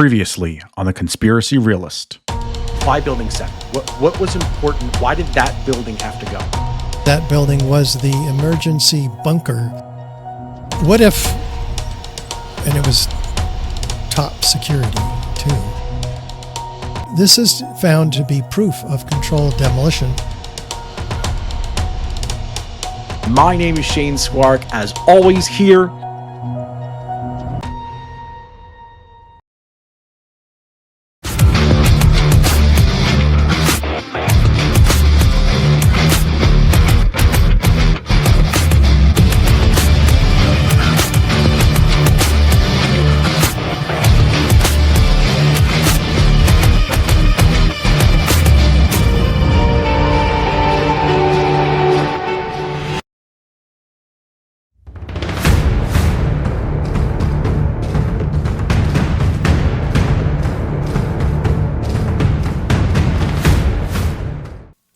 Previously on the Conspiracy Realist. Why Building 7? What was important? Why did that building have to go? That building was the emergency bunker. What if, and it was top security too. This is found to be proof of controlled demolition. My name is Shane Skwarek, as always here.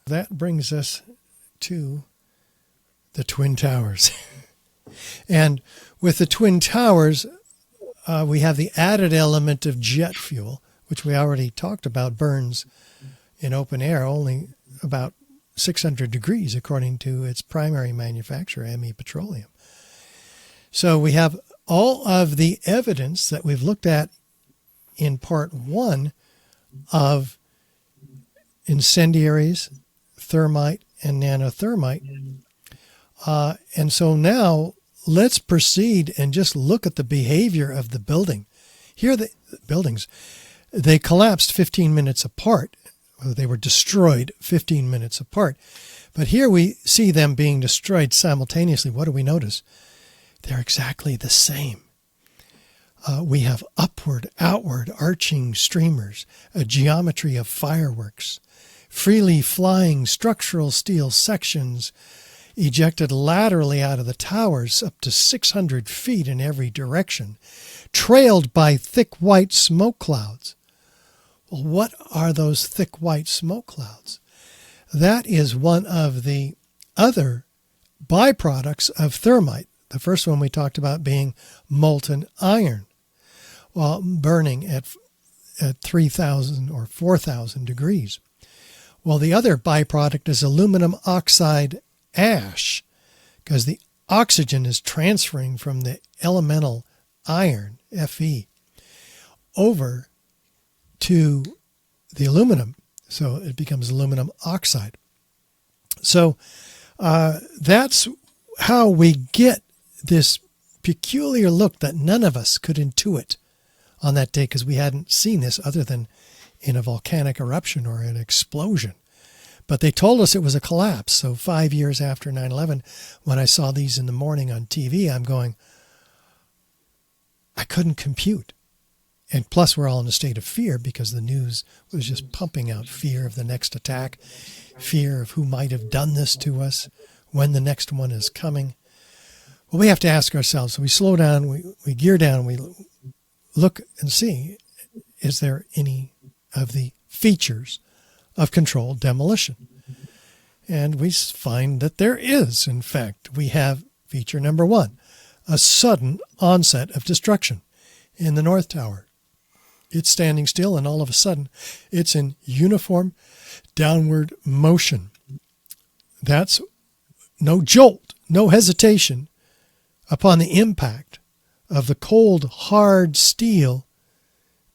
That brings us to the Twin Towers. And with the Twin Towers, we have the added element of jet fuel, which we already talked about burns in open air only about 600 degrees, according to its primary manufacturer, ME Petroleum. So we have all of the evidence that we've looked at in part one of incendiaries, thermite, and nanothermite. And so now let's proceed and just look at the behavior of the building. Here, the buildings, they collapsed 15 minutes apart. Well, they were destroyed 15 minutes apart. But here we see them being destroyed simultaneously. What do we notice? They're exactly the same. We have upward, outward, arching streamers, a geometry of fireworks, freely flying structural steel sections ejected laterally out of the towers up to 600 feet in every direction, trailed by thick white smoke clouds. Well, what are those thick white smoke clouds? That is one of the other byproducts of thermite. The first one we talked about being molten iron, while burning at 3,000 or 4,000 degrees. Well, the other byproduct is aluminum oxide ash, because the oxygen is transferring from the elemental iron, Fe, over to the aluminum. So it becomes aluminum oxide. So that's how we get this peculiar look that none of us could intuit on that day, because we hadn't seen this other than in a volcanic eruption or an explosion. But they told us it was a collapse. So 5 years after 9/11, when I saw these in the morning on TV, I'm going, I couldn't compute. And plus, we're all in a state of fear because the news was just pumping out fear of the next attack, fear of who might have done this to us, when the next one is coming. Well, we have to ask ourselves. So we slow down, we gear down, we look and see, is there any of the features of controlled demolition? And we find that there is. In fact, we have feature number one, a sudden onset of destruction in the North Tower. It's standing still, and all of a sudden, it's in uniform downward motion. That's no jolt, no hesitation upon the impact of the cold, hard steel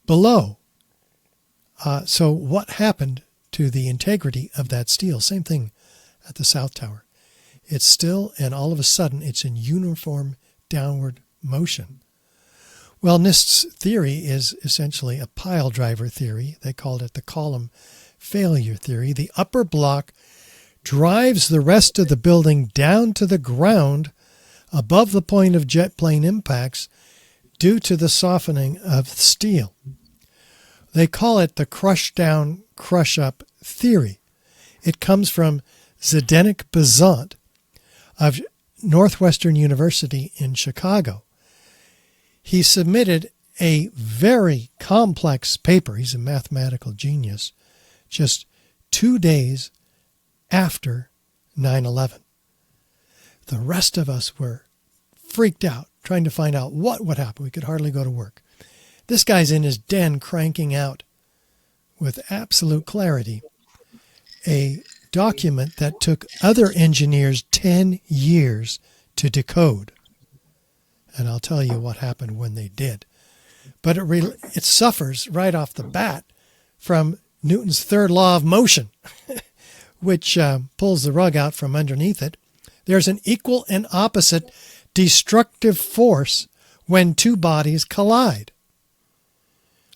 below. So what happened to the integrity of that steel? Same thing at the South Tower. It's still, and all of a sudden, it's in uniform downward motion. Well, NIST's theory is essentially a pile driver theory. They called it the column failure theory. The upper block drives the rest of the building down to the ground above the point of jet plane impacts due to the softening of steel. They call it the crush down, crush up theory. It comes from Zdeněk Bezant of Northwestern University in Chicago. He submitted a very complex paper. He's a mathematical genius. Just 2 days after 9/11. The rest of us were freaked out, trying to find out what would happen. We could hardly go to work. This guy's in his den cranking out with absolute clarity a document that took other engineers 10 years to decode. And I'll tell you what happened when they did. But it suffers right off the bat from Newton's third law of motion, which pulls the rug out from underneath it. There's an equal and opposite destructive force when two bodies collide.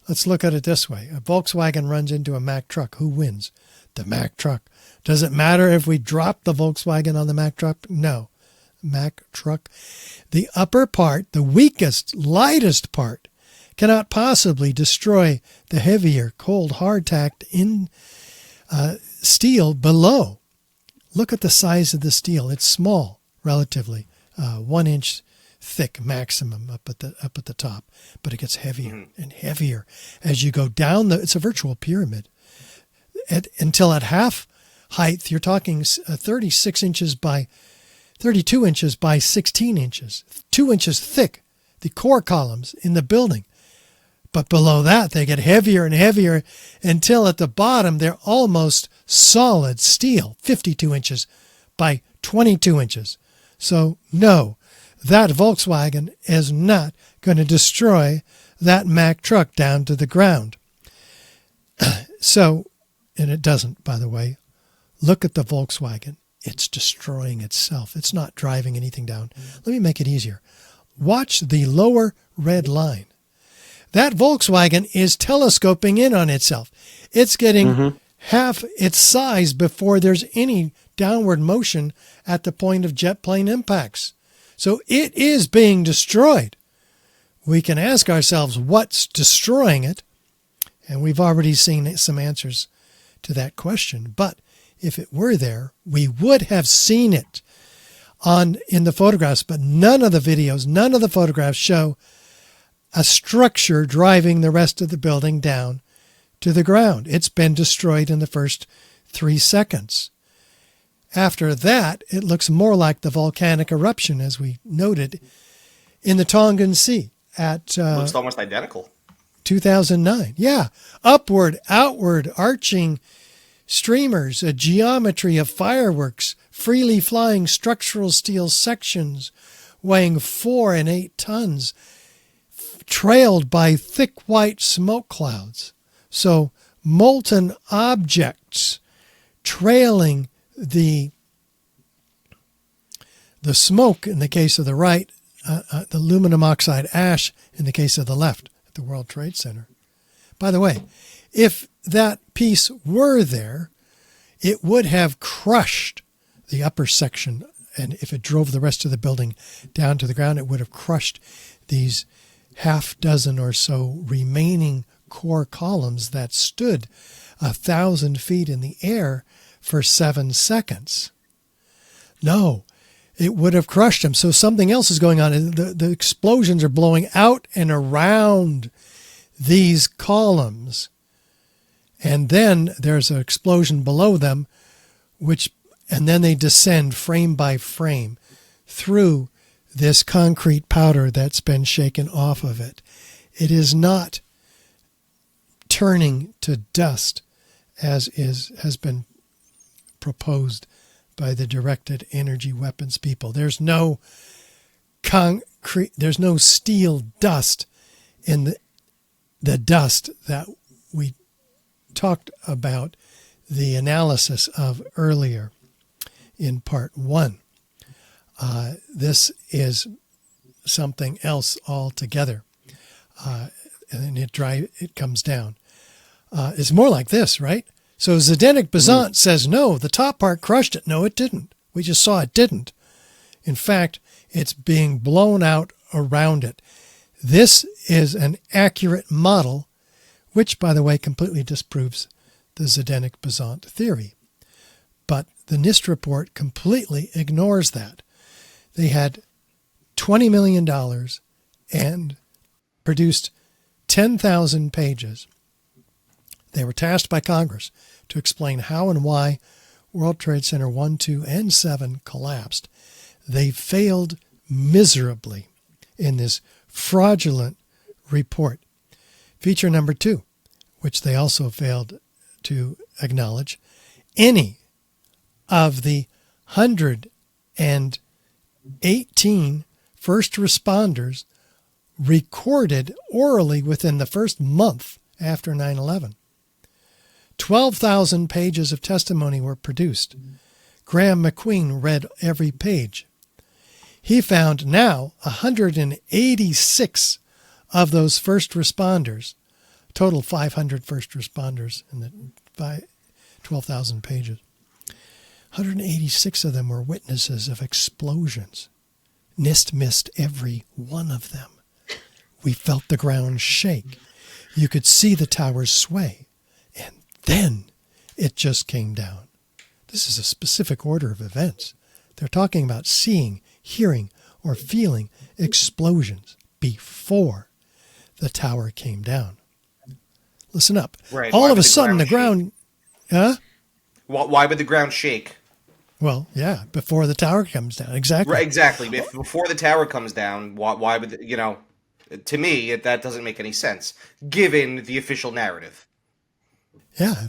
Let's look at it this way. A Volkswagen runs into a Mack truck. Who wins? The Mack truck. Does it matter if we drop the Volkswagen on the Mack truck? No. Mack truck. The upper part, the weakest, lightest part, cannot possibly destroy the heavier, cold, hard-tacked steel below. Look at the size of the steel. It's small, relatively, 1 inch thick maximum up at the top, but it gets heavier and heavier as you go down. It's a virtual pyramid. Until at half height, you're talking 36 inches by 32 inches by 16 inches, 2 inches thick, the core columns in the building. But below that, they get heavier and heavier until at the bottom, they're almost solid steel, 52 inches by 22 inches. So no, that Volkswagen is not going to destroy that Mack truck down to the ground. So, and it doesn't, by the way. Look at the Volkswagen. It's destroying itself. It's not driving anything down. Let me make it easier. Watch the lower red line. That Volkswagen is telescoping in on itself. It's getting half its size before there's any downward motion at the point of jet plane impacts. So it is being destroyed. We can ask ourselves what's destroying it, and we've already seen some answers to that question. But if it were there, we would have seen it in the photographs, but none of the videos, none of the photographs show a structure driving the rest of the building down to the ground. It's been destroyed in the first 3 seconds. After that, it looks more like the volcanic eruption, as we noted, in the Tongan Sea at looks almost identical. 2009. Yeah, upward, outward, arching streamers, a geometry of fireworks, freely flying structural steel sections weighing 4 and 8 tons, trailed by thick white smoke clouds. So molten objects trailing the smoke in the case of the right, the aluminum oxide ash in the case of the left at the World Trade Center. By the way, if that piece were there, it would have crushed the upper section, and if it drove the rest of the building down to the ground, it would have crushed these half dozen or so remaining core columns that stood 1,000 feet in the air for 7 seconds. No, it would have crushed them. So something else is going on. The explosions are blowing out and around these columns. And then there's an explosion below them, and then they descend frame by frame through this concrete powder that's been shaken off of it. It is not turning to dust as has been proposed by the directed energy weapons people. There's no concrete, there's no steel dust in the dust that we talked about the analysis of earlier in part 1. This is something else altogether, and it comes down. It's more like this, right? So Zdeněk Bezant says, no, the top part crushed it. No, it didn't. We just saw it didn't. In fact, it's being blown out around it. This is an accurate model, which, by the way, completely disproves the Zdeněk Bezant theory. But the NIST report completely ignores that. They had $20 million and produced 10,000 pages. They were tasked by Congress to explain how and why World Trade Center 1, 2, and 7 collapsed. They failed miserably in this fraudulent report. Feature number 2, which they also failed to acknowledge, any of the 118 first responders recorded orally within the first month after 9/11. 12,000 pages of testimony were produced. Graham McQueen read every page. He found now 186 of those first responders, total 500 first responders in the 12,000 pages. 186 of them were witnesses of explosions. NIST missed every one of them. We felt the ground shake. You could see the towers sway. And then it just came down. This is a specific order of events. They're talking about seeing, hearing, or feeling explosions before the tower came down. Listen up. Right. All of a sudden, the ground... Huh? Why would the ground shake? Well, yeah, before the tower comes down. Exactly. Right, exactly. Before the tower comes down, why would, to me, that doesn't make any sense, given the official narrative. Yeah,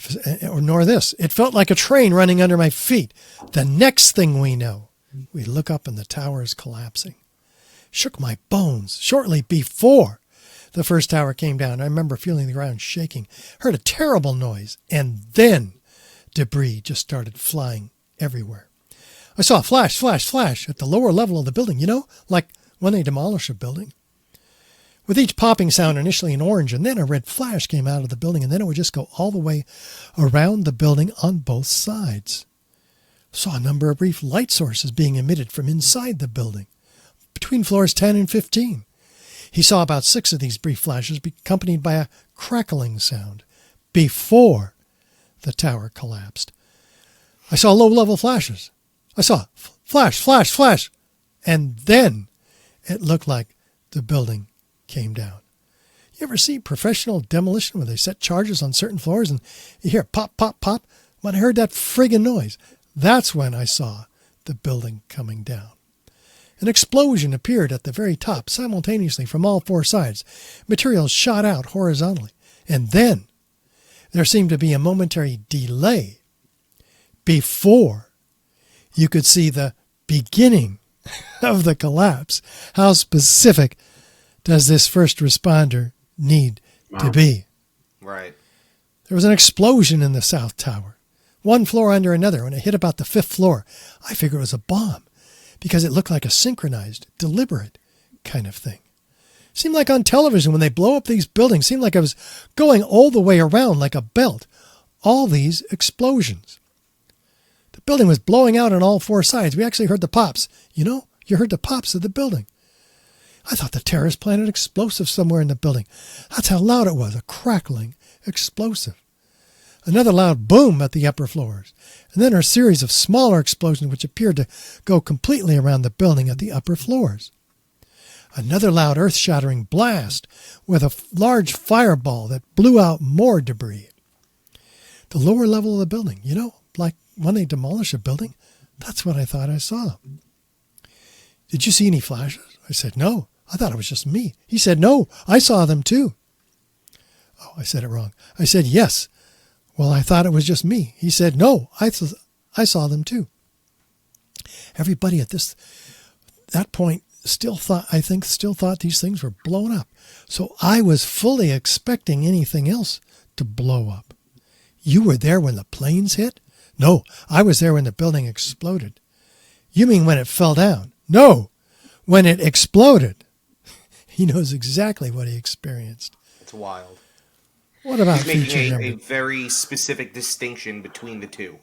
or nor this. It felt like a train running under my feet. The next thing we know, we look up and the tower is collapsing. Shook my bones. Shortly before the first tower came down, I remember feeling the ground shaking. Heard a terrible noise, and then debris just started flying everywhere. I saw a flash, flash, flash at the lower level of the building, like when they demolish a building. With each popping sound, initially an orange, and then a red flash came out of the building, and then it would just go all the way around the building on both sides. Saw a number of brief light sources being emitted from inside the building, between floors 10 and 15. He saw about 6 of these brief flashes accompanied by a crackling sound before the tower collapsed. I saw low-level flashes. I saw flash, flash, flash, and then it looked like the building came down. You ever see professional demolition where they set charges on certain floors and you hear pop, pop, pop? When I heard that friggin' noise, that's when I saw the building coming down. An explosion appeared at the very top simultaneously from all 4 sides. Materials shot out horizontally. And then there seemed to be a momentary delay before you could see the beginning of the collapse. How specific does this first responder need to be? Right. There was an explosion in the South Tower, one floor under another. When it hit about the 5th floor, I figured it was a bomb because it looked like a synchronized, deliberate kind of thing. Seemed like on television when they blow up these buildings, seemed like I was going all the way around like a belt. All these explosions. The building was blowing out on all 4 sides. We actually heard the pops. You heard the pops of the building. I thought the terrorists planted explosives somewhere in the building. That's how loud it was, a crackling explosive. Another loud boom at the upper floors, and then a series of smaller explosions which appeared to go completely around the building at the upper floors. Another loud earth-shattering blast with a large fireball that blew out more debris. The lower level of the building, like when they demolish a building, that's what I thought I saw. Did you see any flashes? I said, no. I thought it was just me. He said, no, I saw them too. Oh, I said it wrong. I said, yes. Well, I thought it was just me. He said, no, I saw them too. Everybody at that point still thought these things were blown up. So I was fully expecting anything else to blow up. You were there when the planes hit? No, I was there when the building exploded. You mean when it fell down? No, when it exploded. He knows exactly what he experienced. It's wild. What about He's feature making a number? very specific distinction between the two.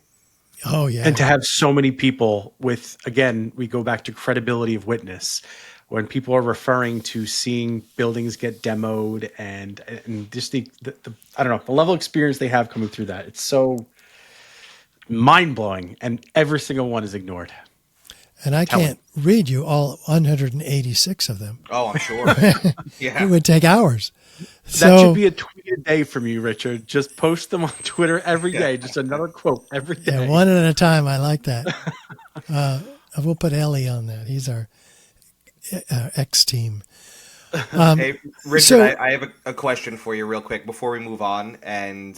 Oh, yeah. And to have so many people with, again, we go back to credibility of witness. When people are referring to seeing buildings get demoed and just the I don't know, the level of experience they have coming through that. It's so mind-blowing, and every single one is ignored. And I can't read you all 186 of them. Oh, I'm sure. Yeah. It would take hours. That should be a tweet a day from you, Richard. Just post them on Twitter every day. Just another quote every day. Yeah, one at a time. I like that. We'll put Ellie on that. He's our X team. Hey, Richard, so- I have a question for you real quick before we move on, and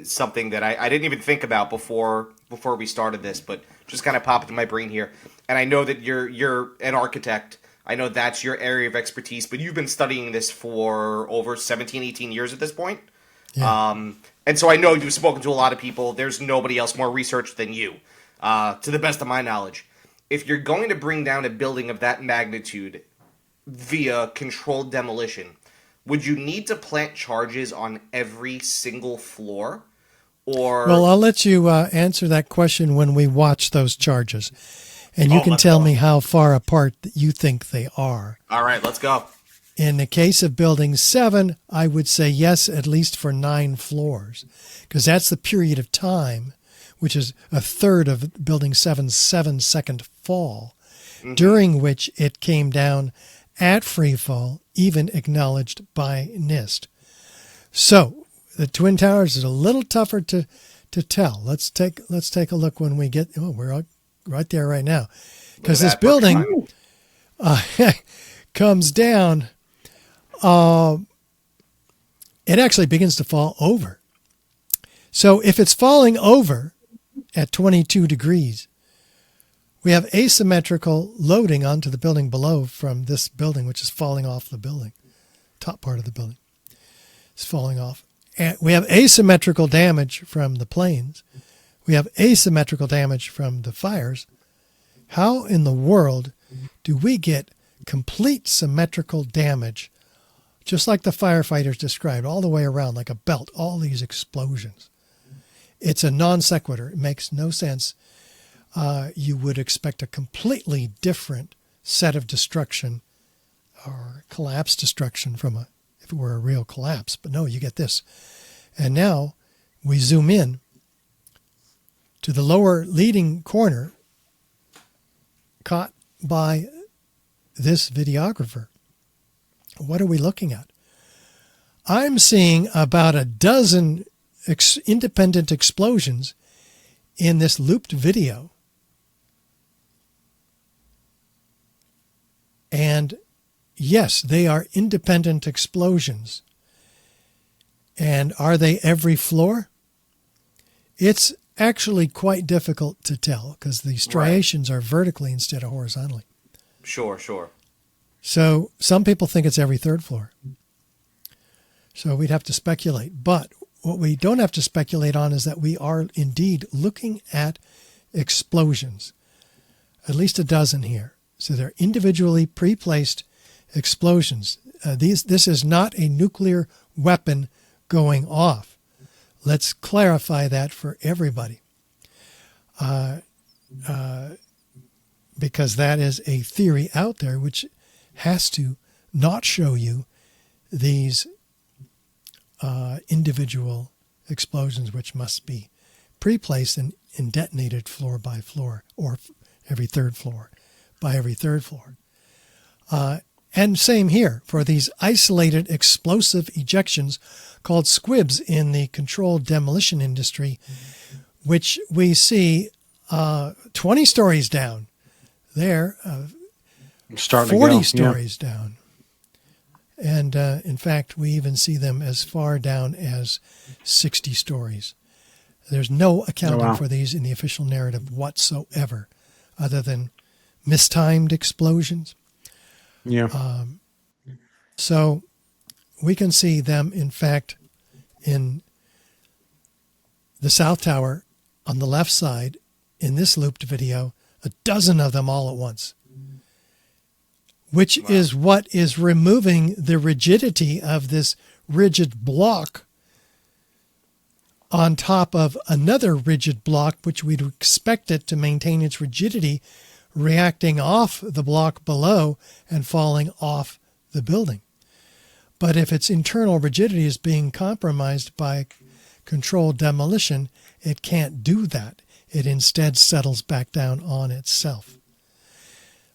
something that I didn't even think about before we started this, but just kind of popped into my brain here. And I know that you're an architect. I know that's your area of expertise, but you've been studying this for over 17, 18 years at this point. Yeah. And so I know you've spoken to a lot of people. There's nobody else more researched than you, to the best of my knowledge. If you're going to bring down a building of that magnitude via controlled demolition, would you need to plant charges on every single floor? Or Well, I'll let you answer that question when we watch those charges. And you can let's tell go. me how far apart that you think they are. All right, let's go. In the case of Building 7, I would say yes, at least for 9 floors, because that's the period of time, which is a third of Building 7's 7-second fall, during which it came down at free fall, even acknowledged by NIST. So the Twin Towers is a little tougher to tell. Let's take a look when we get. Oh, we're right there right now, because this building comes down. It actually begins to fall over. So if it's falling over at 22 degrees, we have asymmetrical loading onto the building below from this building, which is falling off the building. Top part of the building is falling off. And we have asymmetrical damage from the planes. We have asymmetrical damage from the fires. How in the world do we get complete symmetrical damage, just like the firefighters described, all the way around like a belt, all these explosions? It's a non sequitur. It makes no sense. You would expect a completely different set of destruction or collapse destruction if it were a real collapse. But no, you get this. And now we zoom in to the lower leading corner caught by this videographer. What are we looking at? I'm seeing about a dozen independent explosions in this looped video. And yes, they are independent explosions. And are they every floor? It's actually quite difficult to tell because the striations are vertically instead of horizontally. Sure. So some people think it's every third floor. So we'd have to speculate. But what we don't have to speculate on is that we are indeed looking at explosions, at least a dozen here. So they're individually pre-placed explosions. This is not a nuclear weapon going off. Let's clarify that for everybody, because that is a theory out there which has to not show you these individual explosions, which must be pre-placed and detonated floor by floor, or every third floor by every third floor. And same here for these isolated explosive ejections called squibs in the controlled demolition industry, which we see 20 stories down there, 40 stories down. And in fact, we even see them as far down as 60 stories. There's no accounting for these in the official narrative whatsoever, other than mistimed explosions. Yeah. So we can see them, in fact, in the South Tower on the left side in this looped video, a dozen of them all at once, which is what is removing the rigidity of this rigid block on top of another rigid block, which we'd expect it to maintain its rigidity, reacting off the block below and falling off the building. But if its internal rigidity is being compromised by controlled demolition, it can't do that. It instead settles back down on itself.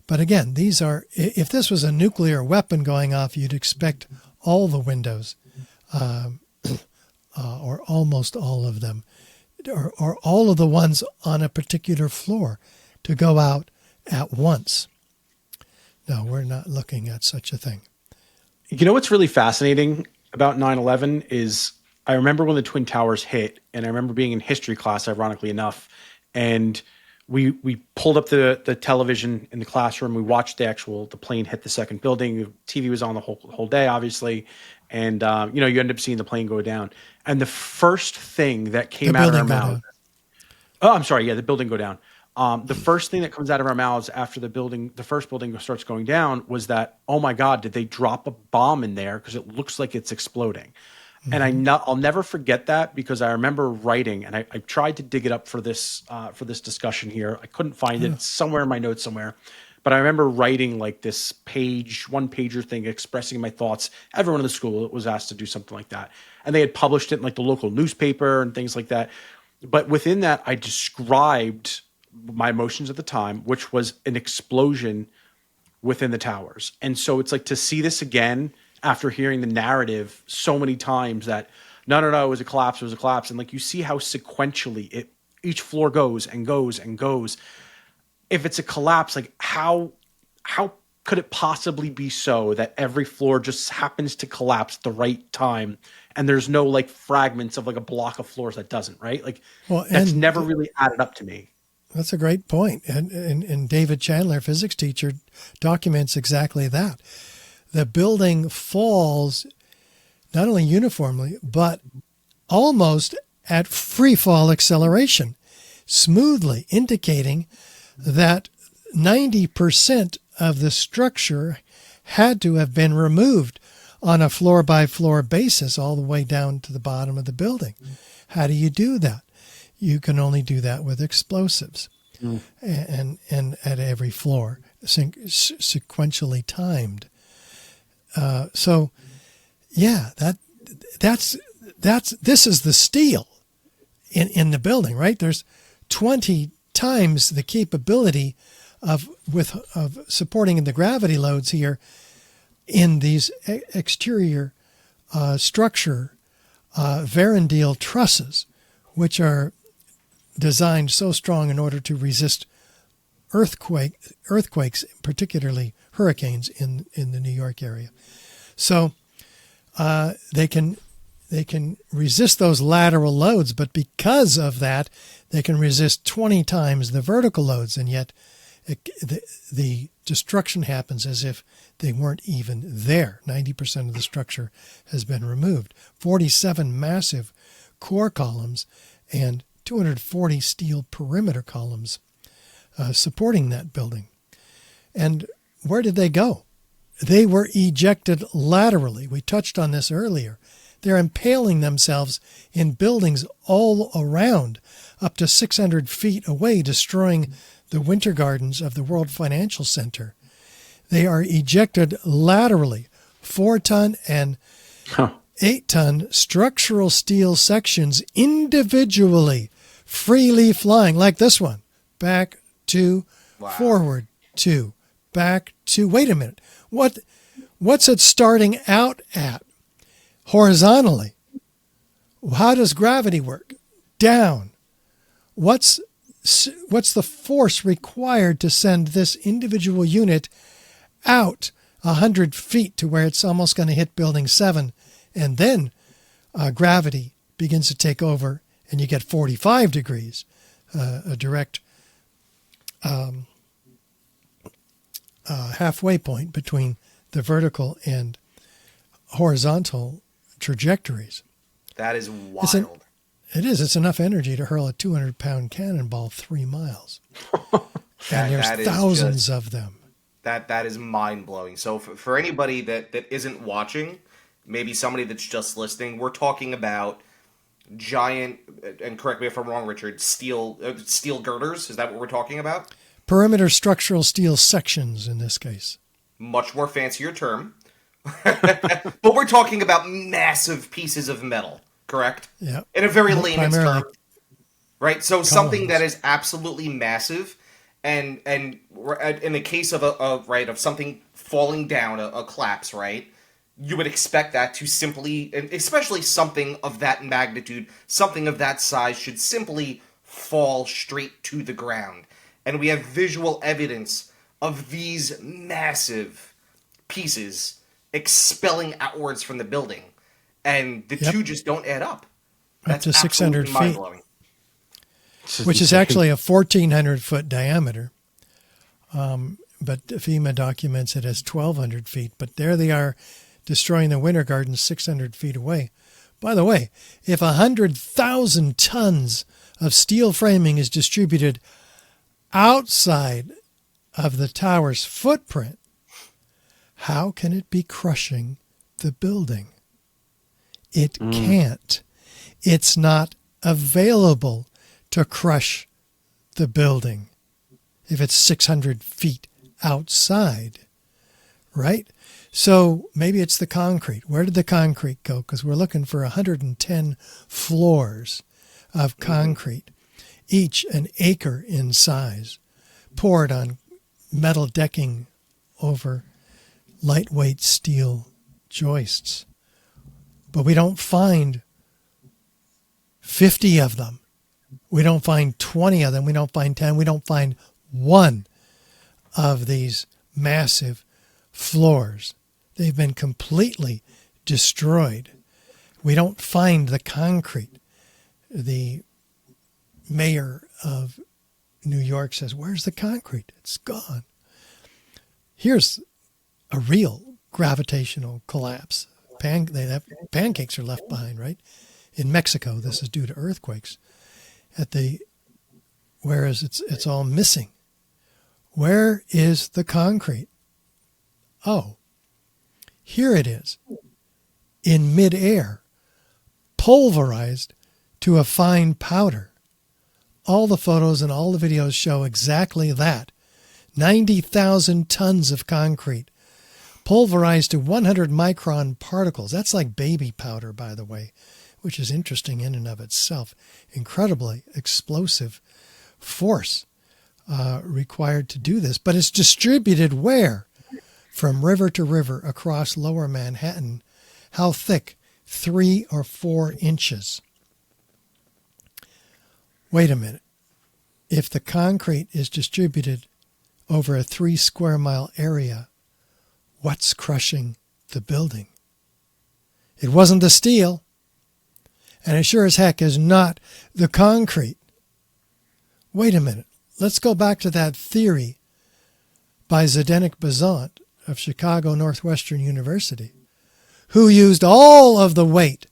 But again, these are, if this was a nuclear weapon going off, you'd expect all the windows, or almost all of them, or all of the ones on a particular floor to go out at once. No, we're not looking at such a thing. You know what's really fascinating about 9/11 is I remember when the Twin Towers hit, and I remember being in history class, ironically enough, and we pulled up the television in the classroom. We watched the plane hit the second building. The TV was on the whole day, obviously, and you end up seeing the plane go down. And the first thing that came out of our mouths, oh, I'm sorry, yeah, the building go down. The first thing that comes out of our mouths after the first building starts going down was that, oh my God, did they drop a bomb in there? Because it looks like it's exploding. And I'll never forget that, because I remember writing, and I tried to dig it up for this discussion here. I couldn't find it. It's somewhere in my notes somewhere. But I remember writing like this one pager thing expressing my thoughts. Everyone in the school was asked to do something like that. And they had published it in like the local newspaper and things like that. But within that, I described my emotions at the time, which was an explosion within the towers. And so it's like to see this again after hearing the narrative so many times that no, it was a collapse, And like you see how sequentially each floor goes and goes and goes. If it's a collapse, like how could it possibly be so that every floor just happens to collapse at the right time, and there's no like fragments of like a block of floors that doesn't, right? Like that's never really added up to me. That's a great point. And David Chandler, physics teacher, documents exactly that. The building falls not only uniformly, but almost at free fall acceleration, smoothly, indicating that 90% of the structure had to have been removed on a floor-by-floor basis all the way down to the bottom of the building. How do you do that? You can only do that with explosives, and at every floor, sequentially timed. So, yeah, this is the steel in the building, right? There's 20 times the capability of supporting the gravity loads here in these exterior structure Varandeel trusses, which are designed so strong in order to resist earthquakes, particularly hurricanes in the New York area. So they can resist those lateral loads, but because of that, they can resist 20 times the vertical loads, and yet the destruction happens as if they weren't even there. 90% of the structure has been removed. 47 massive core columns and 240 steel perimeter columns supporting that building. And where did they go? They were ejected laterally. We touched on this earlier. They're impaling themselves in buildings all around, up to 600 feet away, destroying the winter gardens of the World Financial Center. They are ejected laterally, 4-ton and 8-ton structural steel sections individually, freely flying, like this one. Back, two, forward, two, back, two. Wait a minute. What's it starting out at? Horizontally. How does gravity work? Down. What's the force required to send this individual unit out 100 feet to where it's almost going to hit building 7, and then gravity begins to take over and you get 45 degrees, a direct halfway point between the vertical and horizontal trajectories. That is wild. It is. It's enough energy to hurl a 200-pound cannonball 3 miles. And there's thousands of them. That is mind-blowing. So for anybody that isn't watching, maybe somebody that's just listening, we're talking about giant, and correct me if I'm wrong, Richard, steel girders. Is that what we're talking about? Perimeter structural steel sections in this case. Much more fancier term. But we're talking about massive pieces of metal, correct? Yeah. In a very layman's term. Right? So columns. Something that is absolutely massive, and in the case of something falling down, a collapse, right? You would expect that to simply, and especially something of that magnitude, something of that size should simply fall straight to the ground. And we have visual evidence of these massive pieces expelling outwards from the building, and the two just don't add up. That's up to 600 absolutely feet, mind-blowing. which is actually a 1,400-foot diameter. But FEMA documents it as 1,200 feet. But there they are, destroying the Winter Garden 600 feet away. By the way, if 100,000 tons of steel framing is distributed outside of the tower's footprint, how can it be crushing the building? It can't. It's not available to crush the building if it's 600 feet outside, right? So maybe it's the concrete. Where did the concrete go? Because we're looking for 110 floors of concrete, each an acre in size, poured on metal decking over lightweight steel joists. But we don't find 50 of them. We don't find 20 of them. We don't find 10. We don't find one of these massive floors. They've been completely destroyed. We don't find the concrete. The mayor of New York says, "Where's the concrete? It's gone." Here's a real gravitational collapse. Pancakes are left behind, right? In Mexico, this is due to earthquakes. Whereas it's all missing. Where is the concrete? Oh, here it is, in midair, pulverized to a fine powder. All the photos and all the videos show exactly that. 90,000 tons of concrete, pulverized to 100 micron particles. That's like baby powder, by the way, which is interesting in and of itself. Incredibly explosive force required to do this. But it's distributed where? From river to river across lower Manhattan. How thick? 3 or 4 inches. Wait a minute. If the concrete is distributed over a 3 square mile area, what's crushing the building? It wasn't the steel, and it sure as heck is not the concrete. Wait a minute. Let's go back to that theory by Zdeněk Bezant of Chicago Northwestern University, who used all of the weight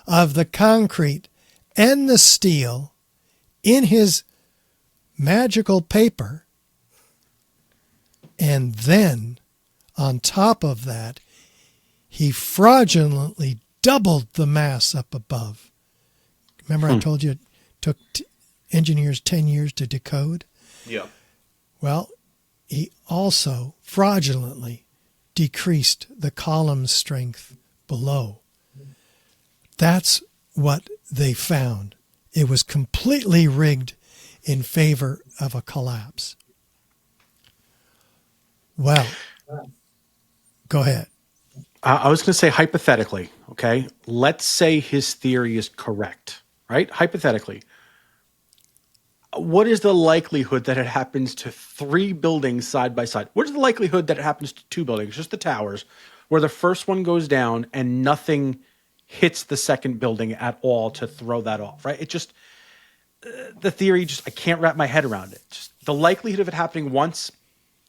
of the concrete and the steel in his magical paper, and then on top of that, he fraudulently doubled the mass up above. Remember I told you it took engineers 10 years to decode? Yeah. Well, he also fraudulently decreased the column strength below. That's what they found. It was completely rigged in favor of a collapse. Well, go ahead. I was going to say hypothetically, okay? Let's say his theory is correct, right? Hypothetically. What is the likelihood that it happens to 3 buildings side by side? What is the likelihood that it happens to 2 buildings, just the towers, where the first one goes down and nothing hits the second building at all to throw that off, right? It just, the theory just, I can't wrap my head around it. Just the likelihood of it happening once,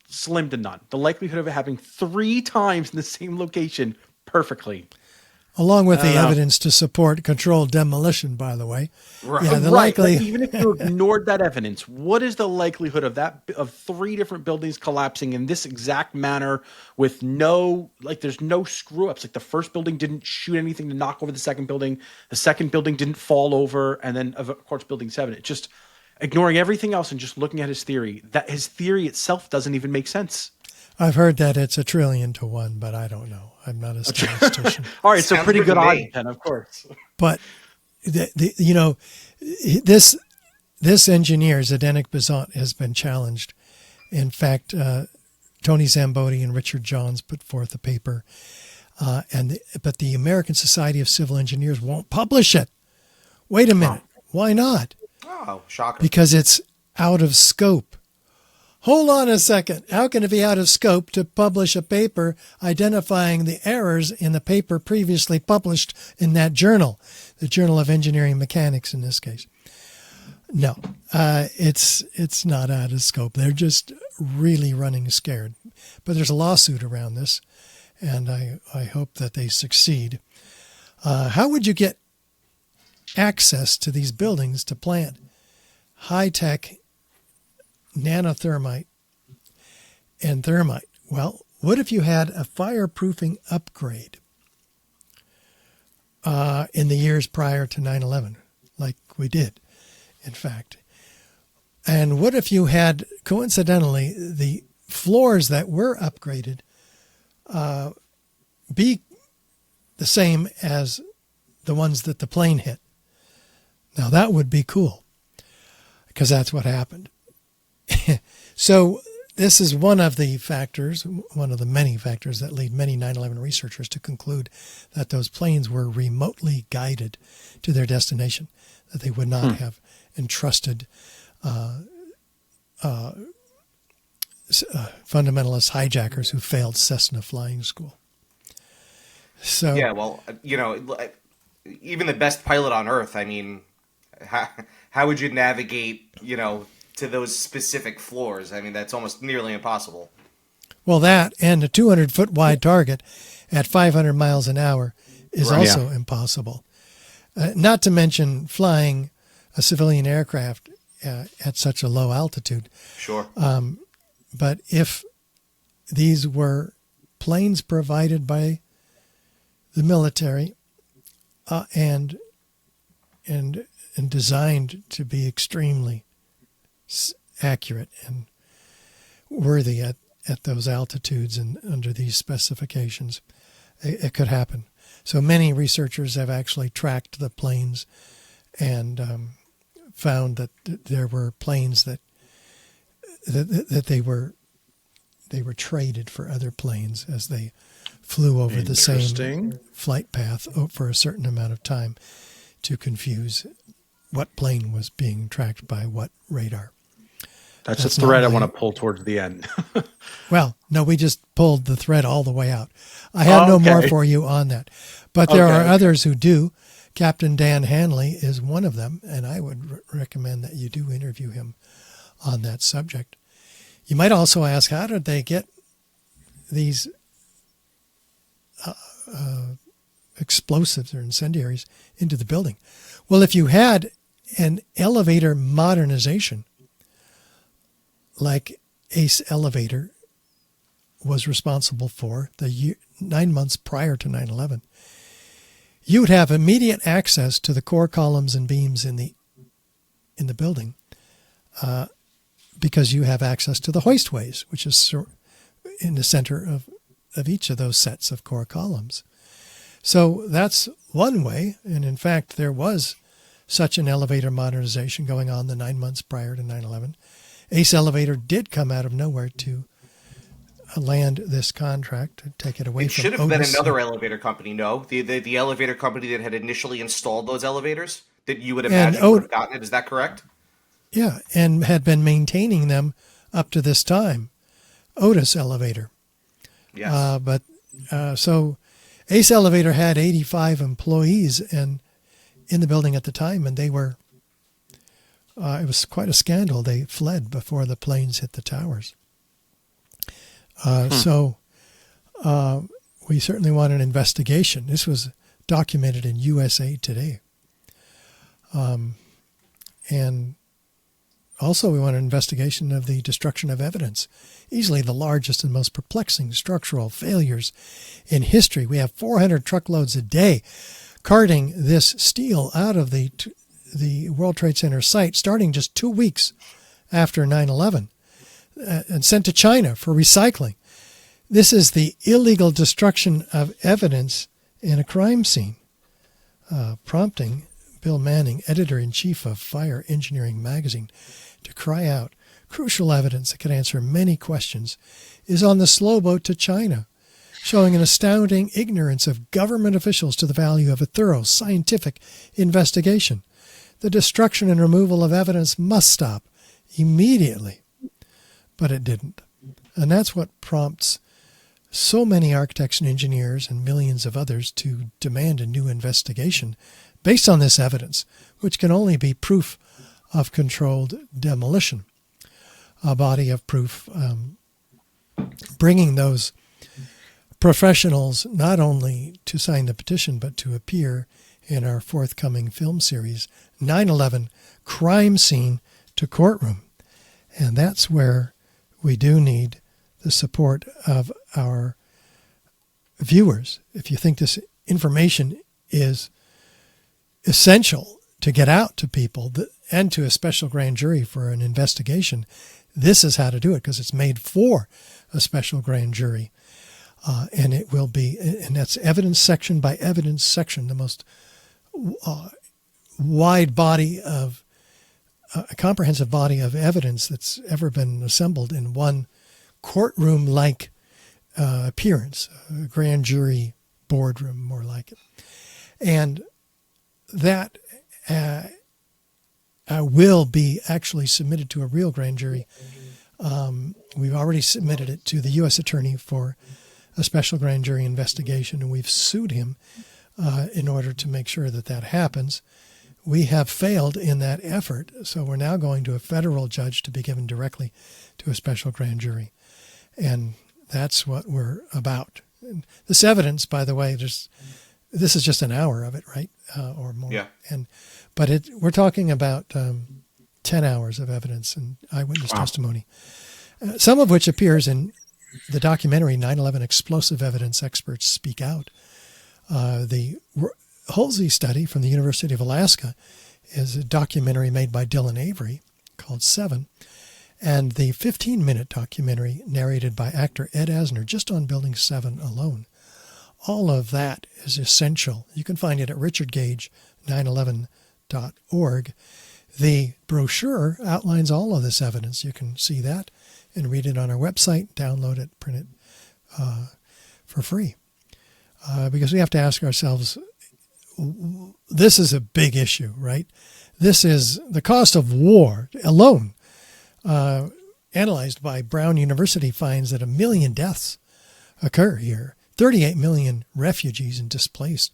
slim to none. The likelihood of it happening 3 times in the same location, perfectly. Along with the evidence to support controlled demolition, by the way. Right. Yeah, the Right, but likely. even if you ignored that evidence, what is the likelihood of that, of 3 different buildings collapsing in this exact manner with no, like, there's no screw ups? Like, the first building didn't shoot anything to knock over the second building. The second building didn't fall over. And then, of course, building 7, it just, ignoring everything else and just looking at his theory, that his theory itself doesn't even make sense. I've heard that it's 1 trillion to 1, but I don't know. I'm not a statistician. All right, so Sounds pretty good good to odds, me. then, of course. But this engineer, Zdeněk Bezant, has been challenged. In fact, Tony Zambodi and Richard Johns put forth a paper, but the American Society of Civil Engineers won't publish it. Wait a minute. Why not? Oh, shocker. Because it's out of scope. hold on a second. How can it be out of scope to publish a paper identifying the errors in the paper previously published in that journal, the Journal of Engineering Mechanics in this case? No, it's not out of scope. They're just really running scared. But there's a lawsuit around this, and I hope that they succeed. How would you get access to these buildings to plant high-tech nanothermite and thermite? Well, what if you had a fireproofing upgrade in the years prior to 9/11, like we did, in fact? And what if you had, coincidentally, the floors that were upgraded be the same as the ones that the plane hit? Now, that would be cool, because that's what happened. So this is one of the factors, one of the many factors that lead many 9/11 researchers to conclude that those planes were remotely guided to their destination, that they would not have entrusted fundamentalist hijackers who failed Cessna flying school. So yeah, well, even the best pilot on Earth, I mean, how would you navigate, to those specific floors? I mean, that's almost nearly impossible. Well, that and a 200-foot wide target at 500 miles an hour is also impossible. Not to mention flying a civilian aircraft at such a low altitude. Sure. But if these were planes provided by the military and designed to be extremely accurate and worthy at those altitudes and under these specifications, it could happen. So many researchers have actually tracked the planes and found that there were planes that they were traded for other planes as they flew over the same flight path for a certain amount of time to confuse what plane was being tracked by what radar. That's a thread I want to pull towards the end. Well, no, we just pulled the thread all the way out. I have no more for you on that. But there are others who do. Captain Dan Hanley is one of them, and I would recommend that you do interview him on that subject. You might also ask, how did they get these explosives or incendiaries into the building? Well, if you had an elevator modernization, like Ace Elevator was responsible for 9 months prior to 9/11, you would have immediate access to the core columns and beams in the building because you have access to the hoistways, which is in the center of each of those sets of core columns. So that's one way, and in fact there was such an elevator modernization going on the 9 months prior to 9/11. Ace Elevator did come out of nowhere to land this contract, take it away from Otis. It should have been another elevator company, no? The elevator company that had initially installed those elevators that you would imagine would have gotten it. Is that correct? Yeah, and had been maintaining them up to this time. Otis Elevator. Yes. So Ace Elevator had 85 employees in the building at the time, and they were it was quite a scandal. They fled before the planes hit the towers. So we certainly want an investigation. This was documented in USA Today. And also we want an investigation of the destruction of evidence, easily the largest and most perplexing structural failures in history. We have 400 truckloads a day carting this steel out of the World Trade Center site starting just 2 weeks after 9/11 and sent to China for recycling. This is the illegal destruction of evidence in a crime scene, prompting Bill Manning, editor-in-chief of Fire Engineering magazine, to cry out, crucial evidence that could answer many questions is on the slow boat to China, showing an astounding ignorance of government officials to the value of a thorough scientific investigation. The destruction and removal of evidence must stop immediately. but it didn't. And that's what prompts so many architects and engineers and millions of others to demand a new investigation based on this evidence, which can only be proof of controlled demolition. A body of proof bringing those professionals not only to sign the petition, but to appear in our forthcoming film series, 9/11 Crime Scene to Courtroom. And that's where we do need the support of our viewers. If you think this information is essential to get out to people and to a special grand jury for an investigation, this is how to do it, because it's made for a special grand jury. And it will be, and that's evidence section by evidence section, the most wide body of, a comprehensive body of evidence that's ever been assembled in one courtroom-like appearance, a grand jury boardroom, more like it. And that will be actually submitted to a real grand jury. We've already submitted it to the U.S. Attorney for a special grand jury investigation, and we've sued him in order to make sure that that happens. We have failed in that effort, so we're now going to a federal judge to be given directly to a special grand jury. And that's what we're about. And this evidence, by the way, this is just an hour of it, right? Or more. Yeah. But we're talking about 10 hours of evidence and eyewitness testimony, some of which appears in the documentary 9/11 Explosive Evidence Experts Speak Out. The Halsey study from the University of Alaska is a documentary made by Dylan Avery called 7. And the 15-minute documentary narrated by actor Ed Asner just on Building 7 alone. All of that is essential. You can find it at richardgage911.org. The brochure outlines all of this evidence. You can see that and read it on our website, download it, print it for free. Because we have to ask ourselves, this is a big issue, right? This is the cost of war alone. Analyzed by Brown University finds that 1 million deaths occur here, 38 million refugees and displaced,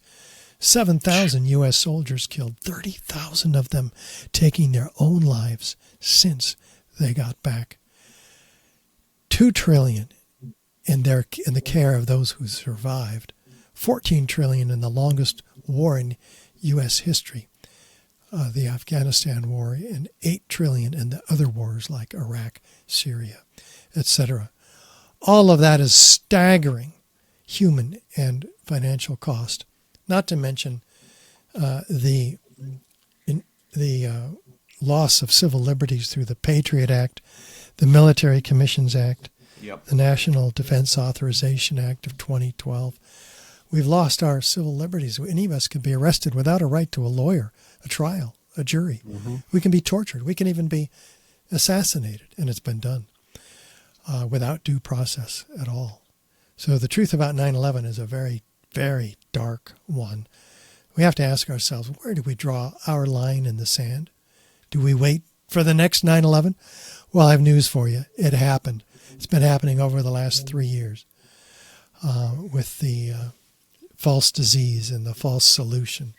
7,000 U.S. soldiers killed, 30,000 of them taking their own lives since they got back. $2 trillion in the care of those who survived, $14 trillion in the longest war in U.S. history, the Afghanistan war, and $8 trillion in the other wars like Iraq, Syria, etc. All of that is staggering human and financial cost, not to mention the loss of civil liberties through the Patriot Act, the Military Commissions Act, the National Defense Authorization Act of 2012. We've lost our civil liberties. Any of us could be arrested without a right to a lawyer, a trial, a jury. Mm-hmm. We can be tortured. We can even be assassinated, and it's been done without due process at all. So the truth about 9/11 is a very, very dark one. We have to ask ourselves, where do we draw our line in the sand? Do we wait for the next 9/11? Well, I have news for you. It happened. It's been happening over the last 3 years with the false disease and the false solution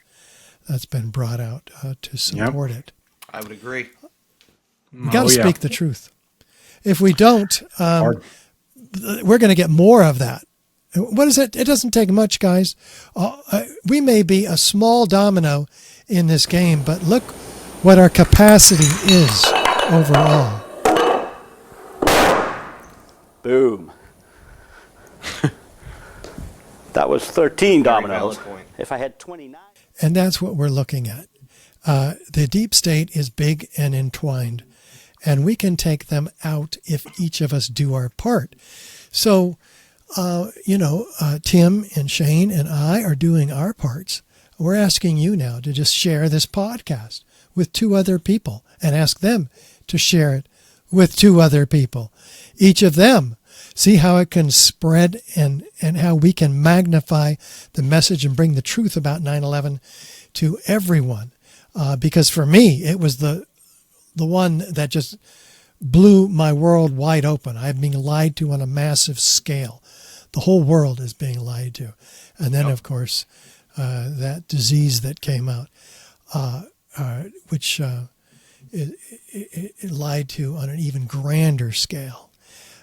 that's been brought out to support it. I would agree. We got to speak the truth. If we don't, we're going to get more of that. What is it? It doesn't take much, guys. We may be a small domino in this game, but look what our capacity is overall. Boom. That was 13 dominoes. If I had 29. And that's what we're looking at. The deep state is big and entwined, and we can take them out if each of us do our part. So, Tim and Shane and I are doing our parts. We're asking you now to just share this podcast with 2 other people and ask them to share it with 2 other people. Each of them. See how it can spread and how we can magnify the message and bring the truth about 9/11 to everyone. Because for me, it was the one that just blew my world wide open. I'm being lied to on a massive scale. The whole world is being lied to. And then, of course, that disease that came out, which it lied to on an even grander scale.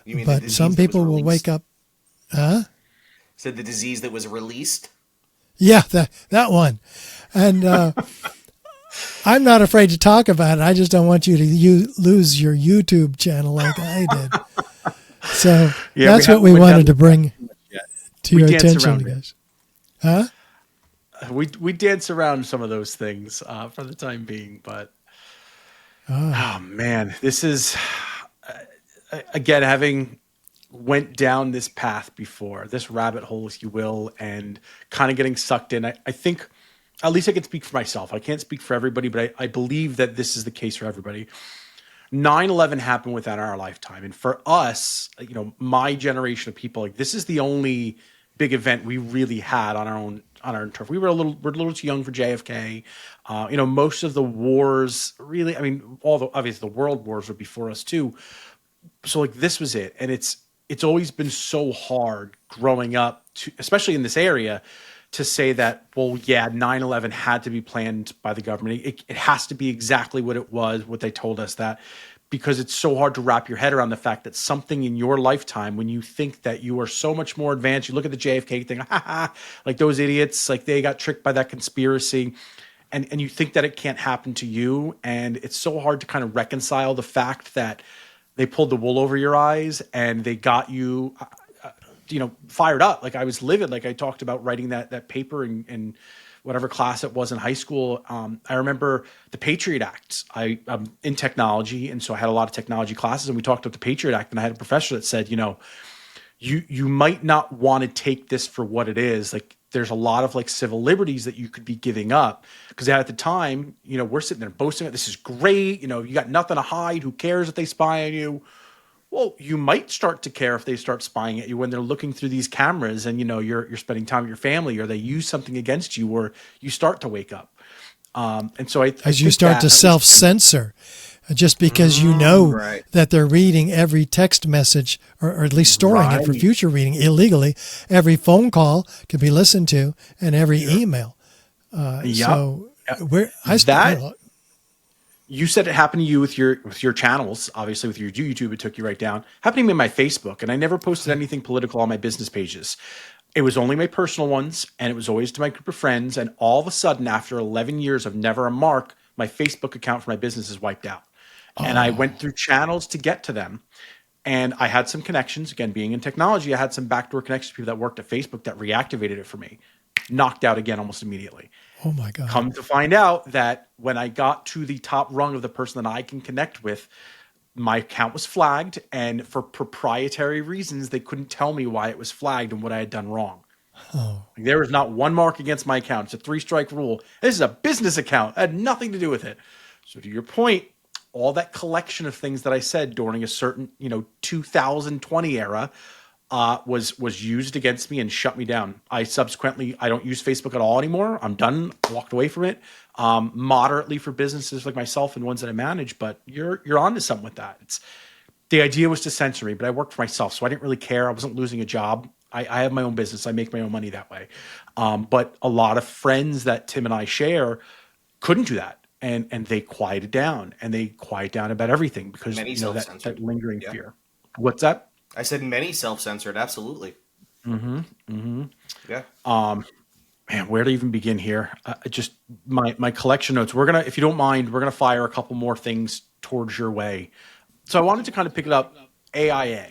You mean but some people will wake up. Said the disease that was released? Yeah, that one. And I'm not afraid to talk about it. I just don't want you to lose your YouTube channel like I did. So that's what we wanted to bring to your attention, guys. Huh? We dance around some of those things for the time being, but oh man, this is again, having went down this path before, this rabbit hole, if you will, and kind of getting sucked in. I think, at least I can speak for myself. I can't speak for everybody, but I believe that this is the case for everybody. 9/11 happened within our lifetime. And for us, my generation of people, like, this is the only big event we really had on our own turf. We're a little too young for JFK. Most of the wars really, obviously the world wars were before us too. So like, this was it. And it's always been so hard growing up, especially in this area, to say that, well, yeah, 9/11 had to be planned by the government. It has to be exactly what it was, what they told us, that, because it's so hard to wrap your head around the fact that something in your lifetime, when you think that you are so much more advanced, you look at the JFK thing, like those idiots, like they got tricked by that conspiracy, and you think that it can't happen to you. And it's so hard to kind of reconcile the fact that they pulled the wool over your eyes and they got you, fired up. Like, I was livid. Like, I talked about writing that paper in whatever class it was in high school. I remember the Patriot Act. I'm in technology, and so I had a lot of technology classes, and we talked about the Patriot Act, and I had a professor that said, you might not want to take this for what it is. Like, there's a lot of like civil liberties that you could be giving up, because at the time, we're sitting there boasting, this is great. You got nothing to hide. Who cares if they spy on you? Well, you might start to care if they start spying at you when they're looking through these cameras and, you're spending time with your family, or they use something against you, or you start to wake up. And so as you start to self-censor, just because that they're reading every text message, or at least storing it for future reading illegally. Every phone call can be listened to, and every email. So you said it happened to you with your channels, obviously with your YouTube, it took you right down. Happened to me on my Facebook, and I never posted anything political on my business pages. It was only my personal ones, and it was always to my group of friends. And all of a sudden, after 11 years of never a mark, my Facebook account for my business is wiped out. And I went through channels to get to them. And I had some connections. Again, being in technology, I had some backdoor connections to people that worked at Facebook that reactivated it for me. Knocked out again almost immediately. Oh my God. Come to find out that when I got to the top rung of the person that I can connect with, my account was flagged. And for proprietary reasons, they couldn't tell me why it was flagged and what I had done wrong. There was not one mark against my account. It's a 3-strike rule. This is a business account. It had nothing to do with it. So to your point, all that collection of things that I said during a certain, 2020 era was used against me and shut me down. I don't use Facebook at all anymore. I'm done. Walked away from it. Moderately for businesses like myself and ones that I manage, but you're on to something with that. The idea was to censor me, but I worked for myself, so I didn't really care. I wasn't losing a job. I have my own business. I make my own money that way. But a lot of friends that Tim and I share couldn't do that. And they quieted down, and they quiet down about everything because that lingering fear. What's that? I said many self-censored. Absolutely. Yeah. Man, where to even begin here? Just my collection notes. If you don't mind, we're gonna fire a couple more things towards your way. So I wanted to kind of pick it up. AIA.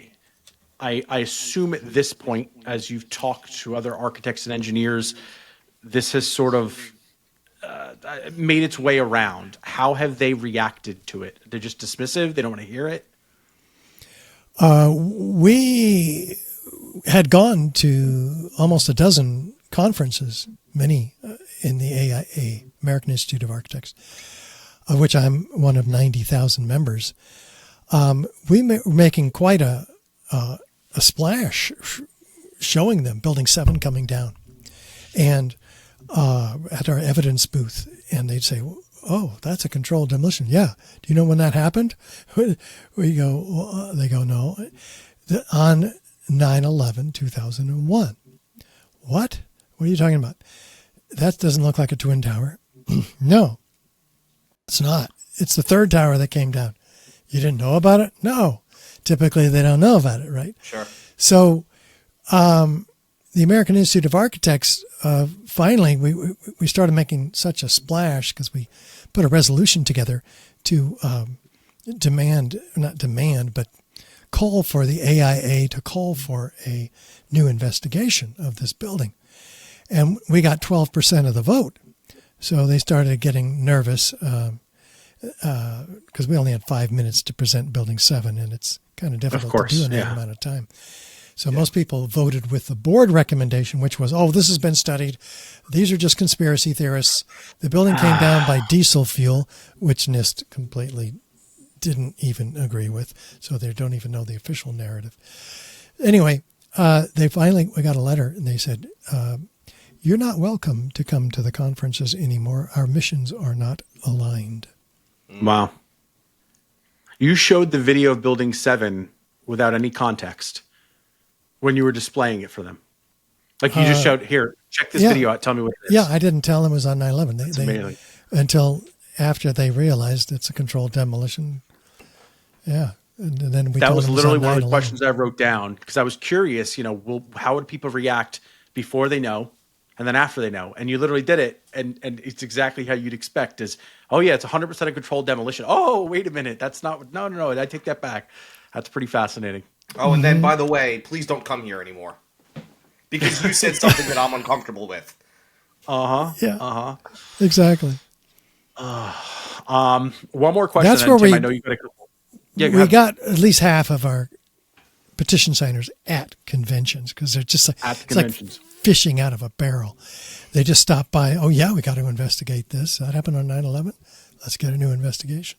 I assume at this point, as you've talked to other architects and engineers, this has sort of made its way around. How have they reacted to it? They're just dismissive. They don't want to hear it. We had gone to almost a dozen conferences, many in the AIA, American Institute of Architects, of which I'm one of 90,000 members. We were making quite a splash, showing them Building 7 coming down, and at our evidence booth, and they'd say, oh, that's a controlled demolition. Yeah. Do you know when that happened? We go, well, they go, no. On 9/11/2001. What? What are you talking about? That doesn't look like a twin tower. No, it's not. It's the third tower that came down. You didn't know about it? No. Typically, they don't know about it, right? Sure. So the American Institute of Architects, finally, we started making such a splash because we put a resolution together to not demand, but call for the AIA to call for a new investigation of this building. And we got 12% of the vote. So they started getting nervous because we only had 5 minutes to present Building 7, and it's kind of difficult to do in that amount of time. So most people voted with the board recommendation, which was, oh, this has been studied. These are just conspiracy theorists. The building came down by diesel fuel, which NIST completely didn't even agree with. So they don't even know the official narrative. Anyway, we got a letter, and they said, you're not welcome to come to the conferences anymore. Our missions are not aligned. Wow. You showed the video of Building 7 without any context when you were displaying it for them. Like you just showed, here, check this video out. Tell me what it is. Yeah, I didn't tell them it was on 9/11. That's amazing. Until after they realized it's a controlled demolition. Yeah. And then that was literally one of the questions I wrote down because I was curious, how would people react before they know and then after they know? And you literally did it. And it's exactly how you'd expect is, oh yeah, it's 100% a controlled demolition. Oh, wait a minute. That's not, no. I take that back. That's pretty fascinating. Oh, and then, by the way, please don't come here anymore. Because you said something that I'm uncomfortable with. Yeah. Exactly. One more question. That's where Tim, I know you got a couple. Yeah, we got at least half of our petition signers at conventions because they're just like, it's like fishing out of a barrel. They just stop by. Oh, yeah, we got to investigate this. That happened on 9/11. Let's get a new investigation.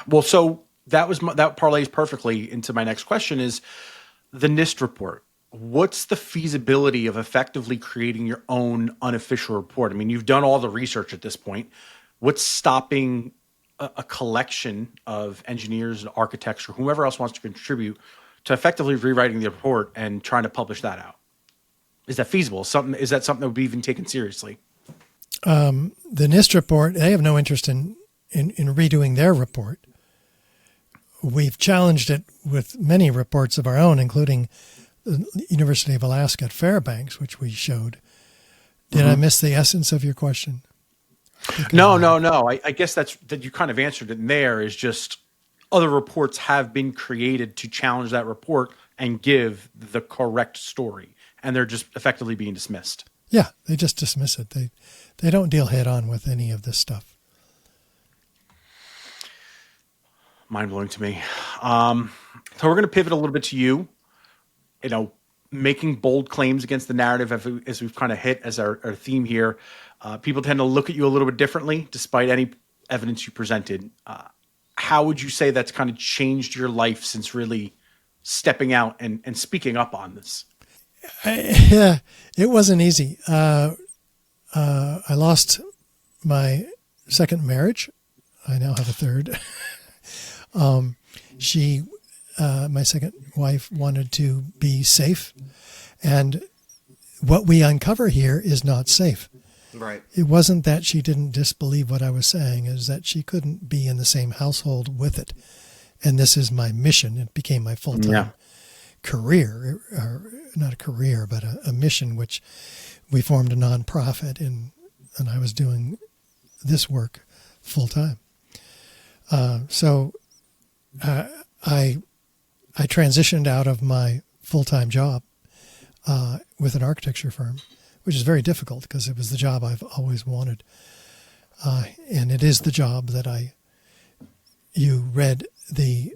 Well, so that parlays perfectly into my next question is the NIST report. What's the feasibility of effectively creating your own unofficial report? I mean, you've done all the research at this point. What's stopping a collection of engineers and architects or whomever else wants to contribute to effectively rewriting the report and trying to publish that out? Is that feasible? Is that something that would be even taken seriously? The NIST report, they have no interest in redoing their report. We've challenged it with many reports of our own, including the University of Alaska at Fairbanks, which we showed. Did I miss the essence of your question? No. I guess that you kind of answered it in there is just other reports have been created to challenge that report and give the correct story. And they're just effectively being dismissed. Yeah, they just dismiss it. They don't deal head on with any of this stuff. Mind-blowing to me. So we're going to pivot a little bit to you, making bold claims against the narrative as we've kind of hit as our theme here. People tend to look at you a little bit differently despite any evidence you presented. How would you say that's kind of changed your life since really stepping out and speaking up on this? Yeah, it wasn't easy. I lost my second marriage. I now have a third. My second wife wanted to be safe. And what we uncover here is not safe. Right. It wasn't that she didn't disbelieve what I was saying. It was that she couldn't be in the same household with it. And this is my mission. It became my full-time career, or not a career, but a mission, which we formed a nonprofit and I was doing this work full-time. So I transitioned out of my full-time job with an architecture firm, which is very difficult because it was the job I've always wanted. And it is the job that you read the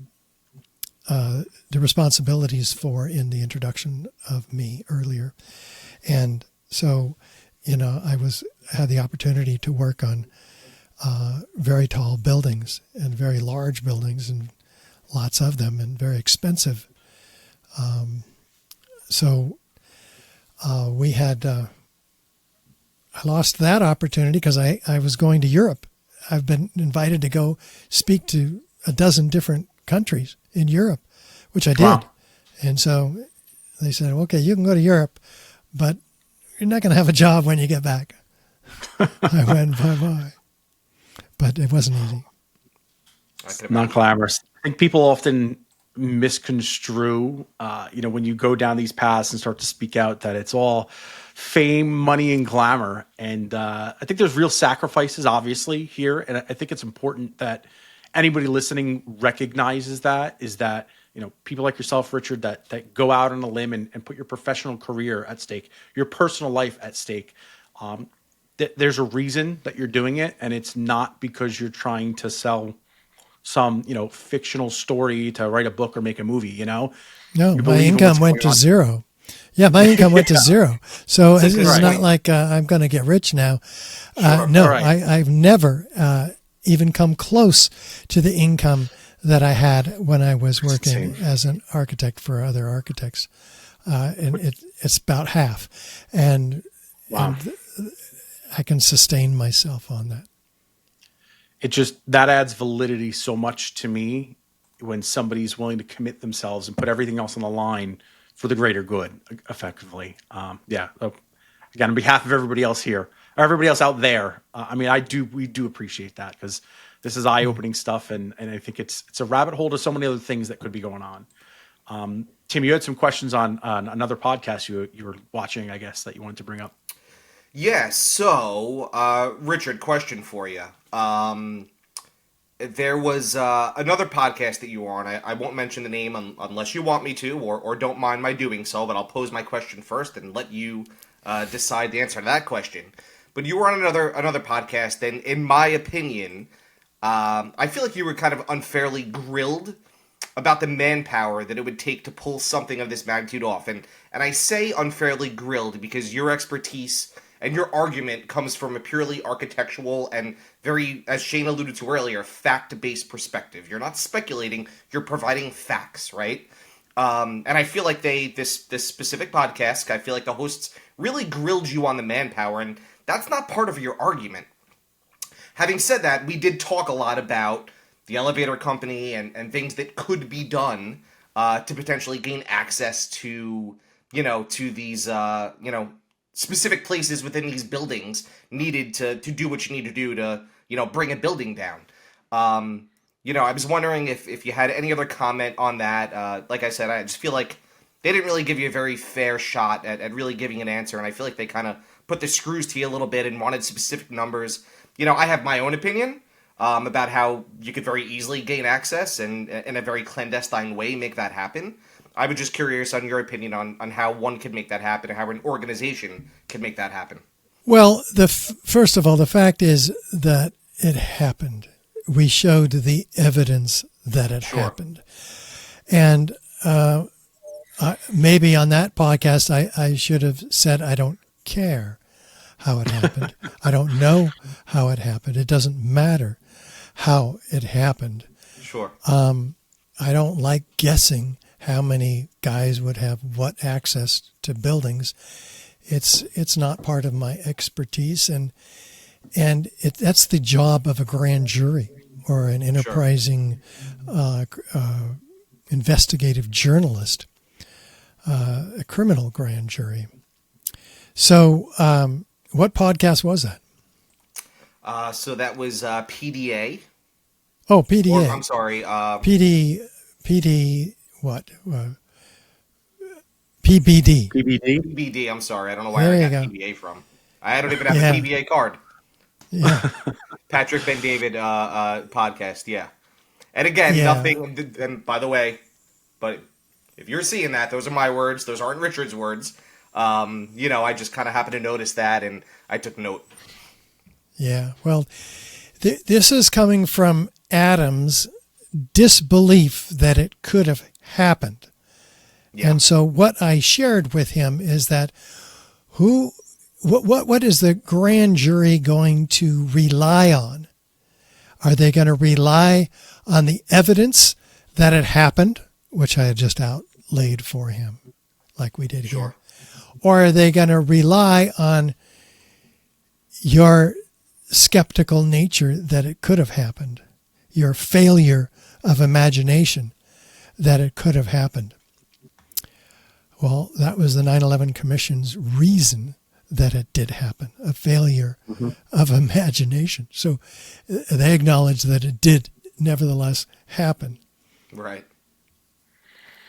responsibilities for in the introduction of me earlier. And so, I had the opportunity to work on very tall buildings and very large buildings and lots of them and very expensive. So we had lost that opportunity because I was going to Europe. I've been invited to go speak to a dozen different countries in Europe, which I did. Wow. And so they said, okay, you can go to Europe, but you're not going to have a job when you get back. I went, bye-bye. But it wasn't easy. Not glamorous. I think people often misconstrue, when you go down these paths and start to speak out, that it's all fame, money, and glamour. And I think there's real sacrifices, obviously, here. And I think it's important that anybody listening recognizes that, is that, people like yourself, Richard, that go out on a limb and put your professional career at stake, your personal life at stake. There's a reason that you're doing it, and it's not because you're trying to sell some, fictional story to write a book or make a movie, No, my income went to zero. Yeah, my income went to zero. So it's not like I'm going to get rich now. No, right. I've never even come close to the income that I had when I was working as an architect for other architects. And it's about half. And, wow. And I can sustain myself on that. That adds validity so much to me when somebody's willing to commit themselves and put everything else on the line for the greater good, effectively. Again, on behalf of everybody else here, or everybody else out there, we do appreciate that, because this is eye-opening stuff, and I think it's a rabbit hole to so many other things that could be going on. Tim, you had some questions on another podcast you were watching, I guess, that you wanted to bring up. Yeah, so, Richard, question for you. There was another podcast that you were on. I won't mention the name unless you want me to, or don't mind my doing so, but I'll pose my question first and let you decide the answer to that question. But you were on another podcast, and in my opinion, I feel like you were kind of unfairly grilled about the manpower that it would take to pull something of this magnitude off. And I say unfairly grilled because your expertise and your argument comes from a purely architectural and very, as Shane alluded to earlier, fact-based perspective. You're not speculating, you're providing facts, right? And I feel like this specific podcast, I feel like the hosts really grilled you on the manpower, and that's not part of your argument. Having said that, we did talk a lot about the elevator company and things that could be done to potentially gain access to, to these, specific places within these buildings needed to do what you need to do to, bring a building down. I was wondering if you had any other comment on that. Like I said, I just feel like they didn't really give you a very fair shot at really giving an answer, and I feel like they kind of put the screws to you a little bit and wanted specific numbers. I have my own opinion about how you could very easily gain access and in a very clandestine way make that happen. I was just curious on your opinion on how one could make that happen and how an organization could make that happen. Well, first of all, the fact is that it happened. We showed the evidence that it happened. And maybe on that podcast, I should have said, I don't care how it happened. I don't know how it happened. It doesn't matter how it happened. Sure. I don't like guessing how many guys would have what access to buildings. It's not part of my expertise, and that's the job of a grand jury or an enterprising investigative journalist, a criminal grand jury. So what podcast was that? So that was PDA. Oh, PDA. I'm sorry. PD. What? PBD. PBD. I'm sorry. I don't know where I got PBA from. I don't even have a PBA card. Yeah. Patrick Ben David podcast. Yeah. And again, nothing. And by the way, but if you're seeing that, those are my words. Those aren't Richard's words. I just kind of happened to notice that, and I took note. Yeah. Well, this is coming from Adam's disbelief that it could have happened. Yeah. And so what I shared with him is that what is the grand jury going to rely on? Are they going to rely on the evidence that it happened, which I had just outlaid for him, like we did here? Or are they going to rely on your skeptical nature that it could have happened, your failure of imagination that it could have happened. Well, that was the 9/11 Commission's reason that it did happen, a failure of imagination. So they acknowledge that it did nevertheless happen. Right.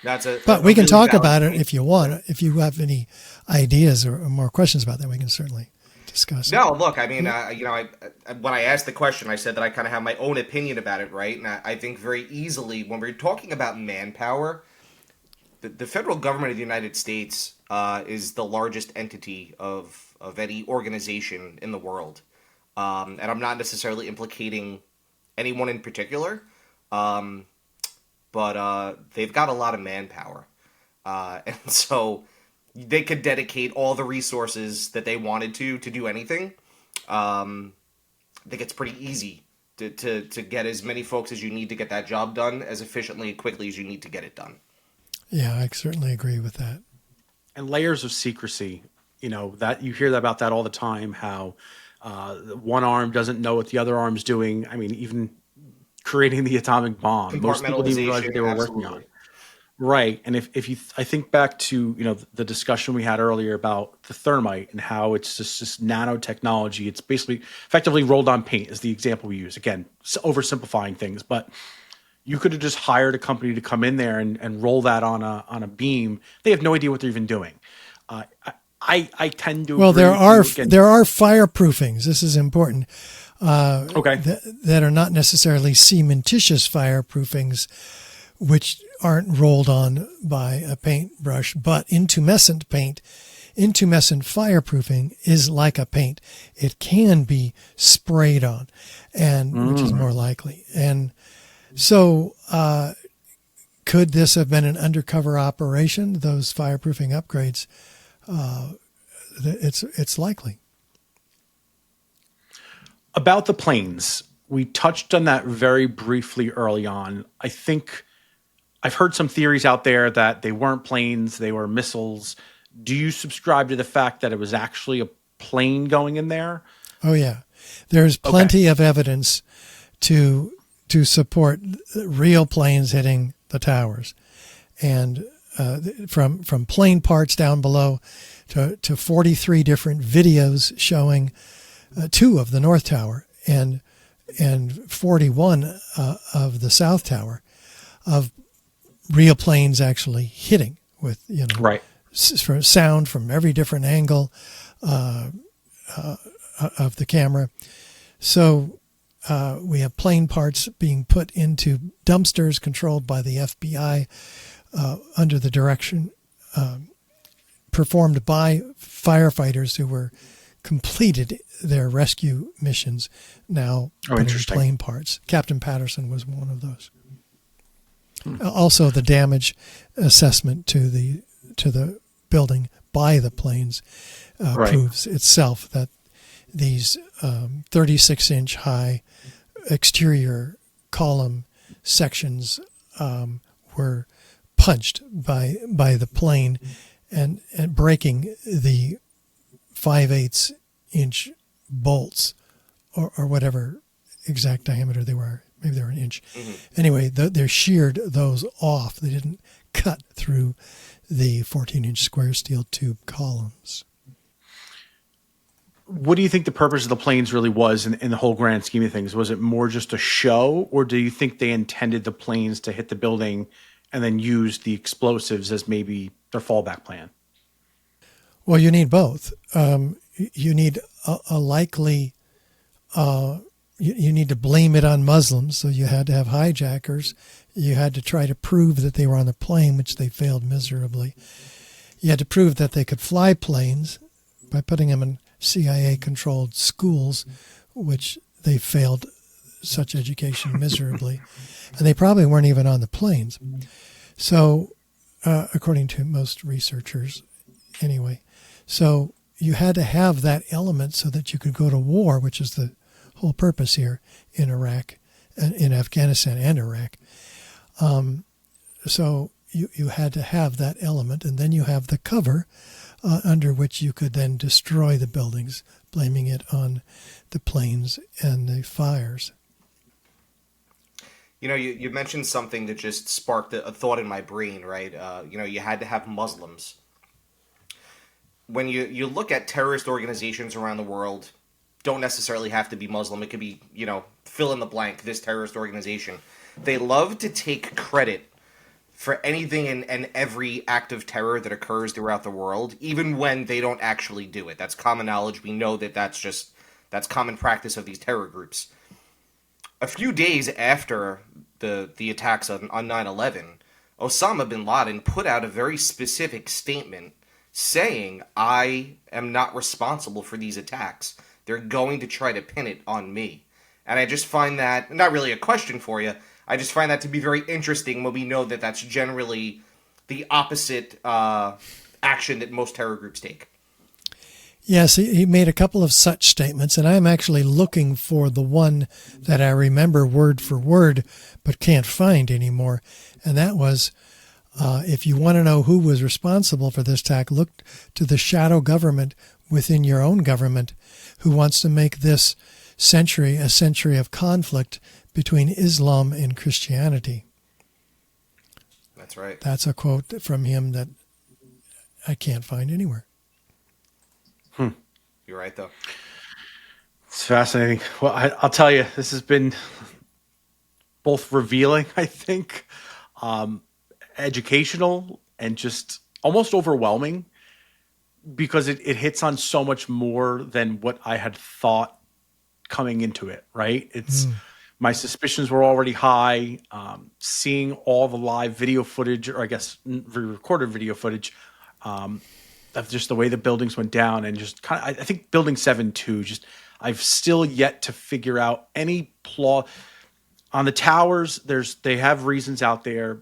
But we can talk about it if you want. If you have any ideas or more questions about that, we can certainly discuss it. No, look, I mean, when I asked the question, I said that I kind of have my own opinion about it, right? And I think very easily when we're talking about manpower, the federal government of the United States is the largest entity of any organization in the world. And I'm not necessarily implicating anyone in particular, but they've got a lot of manpower. And so they could dedicate all the resources that they wanted to do anything. I think it's pretty easy to get as many folks as you need to get that job done as efficiently and quickly as you need to get it done. Yeah, I certainly agree with that. And layers of secrecy, that you hear about that all the time, how one arm doesn't know what the other arm's doing. I mean, even creating the atomic bomb, most people didn't realize what they were working on. Right. And I think back to, the discussion we had earlier about the thermite and how it's just this nanotechnology. It's basically effectively rolled on paint is the example we use. Again, oversimplifying things, but you could have just hired a company to come in there and roll that on a beam. They have no idea what they're even doing. I tend to there are fireproofings. This is important. That are not necessarily cementitious fireproofings, which aren't rolled on by a paintbrush, but intumescent paint. Intumescent fireproofing is like a paint. It can be sprayed on, and which is more likely. And so, could this have been an undercover operation? Those fireproofing upgrades, it's likely. About the planes, we touched on that very briefly early on. I think I've heard some theories out there that they weren't planes, they were missiles. Do you subscribe to the fact that it was actually a plane going in there? Oh, yeah. There's plenty of evidence to support real planes hitting the towers. And from plane parts down below to 43 different videos showing two of the North Tower and 41 of the South Tower of real planes actually hitting with, sound from every different angle of the camera. So we have plane parts being put into dumpsters controlled by the FBI under the direction performed by firefighters who were completed their rescue missions now putting plane parts. Captain Patterson was one of those. Also, the damage assessment to the building by the planes proves itself that these 36-inch high exterior column sections were punched by the plane and breaking the 5/8 inch bolts or whatever exact diameter they were. Maybe they were an inch. Anyway, they sheared those off. They didn't cut through the 14-inch square steel tube columns. What do you think the purpose of the planes really was in the whole grand scheme of things? Was it more just a show, or do you think they intended the planes to hit the building and then use the explosives as maybe their fallback plan? Well, you need both. You need a likely... You need to blame it on Muslims, so you had to have hijackers. You had to try to prove that they were on the plane, which they failed miserably. You had to prove that they could fly planes by putting them in CIA-controlled schools, which they failed such education miserably. And they probably weren't even on the planes. So, according to most researchers, anyway. So you had to have that element so that you could go to war, which is the whole purpose here in Iraq, in Afghanistan and Iraq. So you had to have that element, and then you have the cover under which you could then destroy the buildings blaming it on the planes and the fires. You know, you mentioned something that just sparked a thought in my brain, right? You had to have Muslims. When you look at terrorist organizations around the world, don't necessarily have to be Muslim. It could be, fill in the blank, this terrorist organization. They love to take credit for anything and every act of terror that occurs throughout the world, even when they don't actually do it. That's common knowledge. We know that's common practice of these terror groups. A few days after the attacks on 9/11, Osama bin Laden put out a very specific statement saying, I am not responsible for these attacks. They're going to try to pin it on me. And I just find that, not really a question for you, I just find that to be very interesting when we know that that's generally the opposite action that most terror groups take. Yes, he made a couple of such statements, and I'm actually looking for the one that I remember word for word but can't find anymore. And that was, if you want to know who was responsible for this attack, look to the shadow government within your own government who wants to make this century a century of conflict between Islam and Christianity. That's right. That's a quote from him that I can't find anywhere. You're right, though. It's fascinating. Well, I'll tell you, this has been both revealing, I think, educational, and just almost overwhelming, because it hits on so much more than what I had thought coming into it, right? It's my suspicions were already high. Seeing all the live video footage, or I guess recorded video footage, of just the way the buildings went down, and just kind of, I think Building 7 too, just I've still yet to figure out any flaw on the towers. They have reasons out there.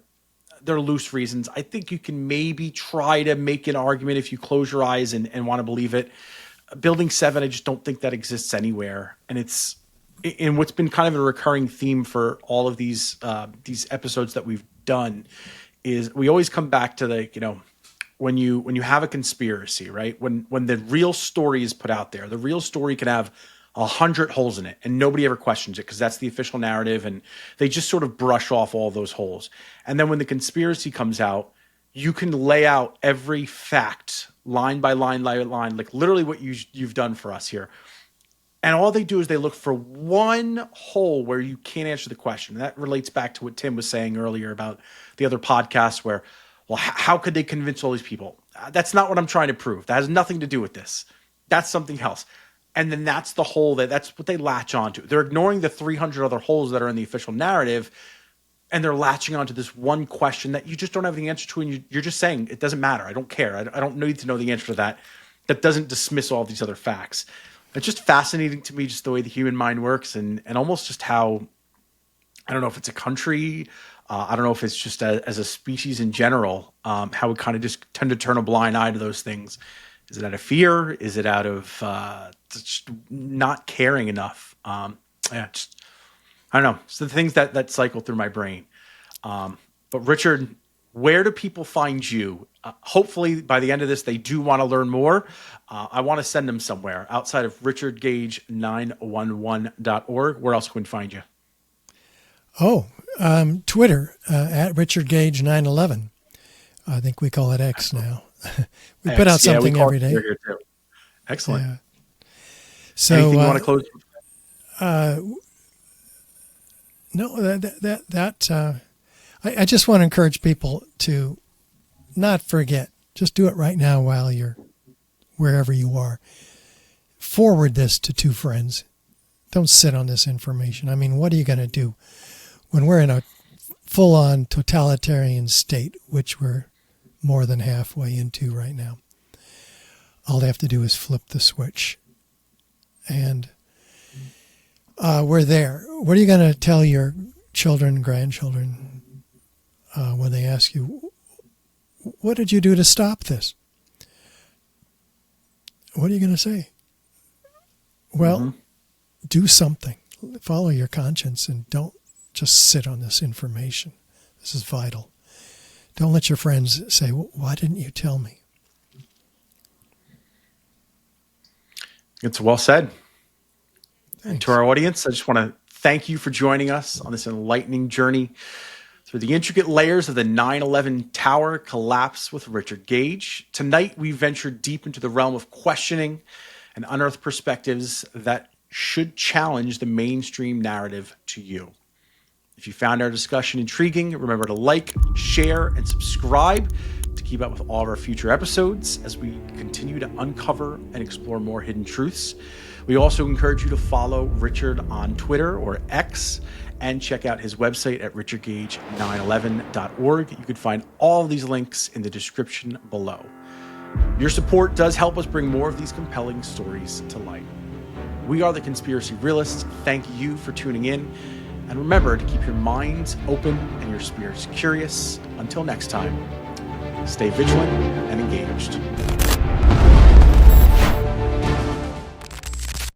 They're loose reasons. I think you can maybe try to make an argument if you close your eyes and want to believe it. Building 7, I just don't think that exists anywhere. And it's in what's been kind of a recurring theme for all of these episodes that we've done is we always come back to when you have a conspiracy, right? When the real story is put out there, the real story can have 100 holes in it and nobody ever questions it because that's the official narrative, and they just sort of brush off all those holes. And then when the conspiracy comes out, you can lay out every fact line by line, like literally what you've done for us here. And all they do is they look for one hole where you can't answer the question. And that relates back to what Tim was saying earlier about the other podcast where, well, how could they convince all these people? That's not what I'm trying to prove. That has nothing to do with this. That's something else. And then that's the hole that's what they latch onto. They're ignoring the 300 other holes that are in the official narrative, and they're latching onto this one question that you just don't have the answer to, and you're just saying, it doesn't matter. I don't care. I don't need to know the answer to that. That doesn't dismiss all these other facts. It's just fascinating to me, just the way the human mind works, and almost just how, I don't know if it's a country, I don't know if it's just as a species in general, how we kind of just tend to turn a blind eye to those things. Is it out of fear? Is it out of just not caring enough? I don't know. It's the things that cycle through my brain. But Richard, where do people find you? Hopefully by the end of this, they do want to learn more. I want to send them somewhere outside of richardgage911.org. Where else can we find you? Twitter, at richardgage911. I think we call it X now. We put out something every day. Here too. Excellent. Yeah. So, anything you want to close? No, I just want to encourage people to not forget. Just do it right now while you're wherever you are. Forward this to 2 friends. Don't sit on this information. I mean, what are you going to do when we're in a full-on totalitarian state, which we're more than halfway into right now? All they have to do is flip the switch. And we're there. What are you going to tell your children, grandchildren, when they ask you, what did you do to stop this? What are you going to say? Well, do something. Follow your conscience and don't just sit on this information. This is vital. Don't let your friends say, why didn't you tell me? It's well said. And Thanks. to our audience, I just want to thank you for joining us on this enlightening journey through the intricate layers of the 9/11 Tower collapse with Richard Gage. Tonight, we ventured deep into the realm of questioning and unearthed perspectives that should challenge the mainstream narrative to you. If you found our discussion intriguing, remember to like, share, and subscribe to keep up with all of our future episodes as we continue to uncover and explore more hidden truths. We also encourage you to follow Richard on Twitter or X and check out his website at richardgage911.org. You can find all of these links in the description below. Your support does help us bring more of these compelling stories to light. We are the Conspiracy Realists. Thank you for tuning in. And remember to keep your minds open and your spirits curious. Until next time, stay vigilant and engaged.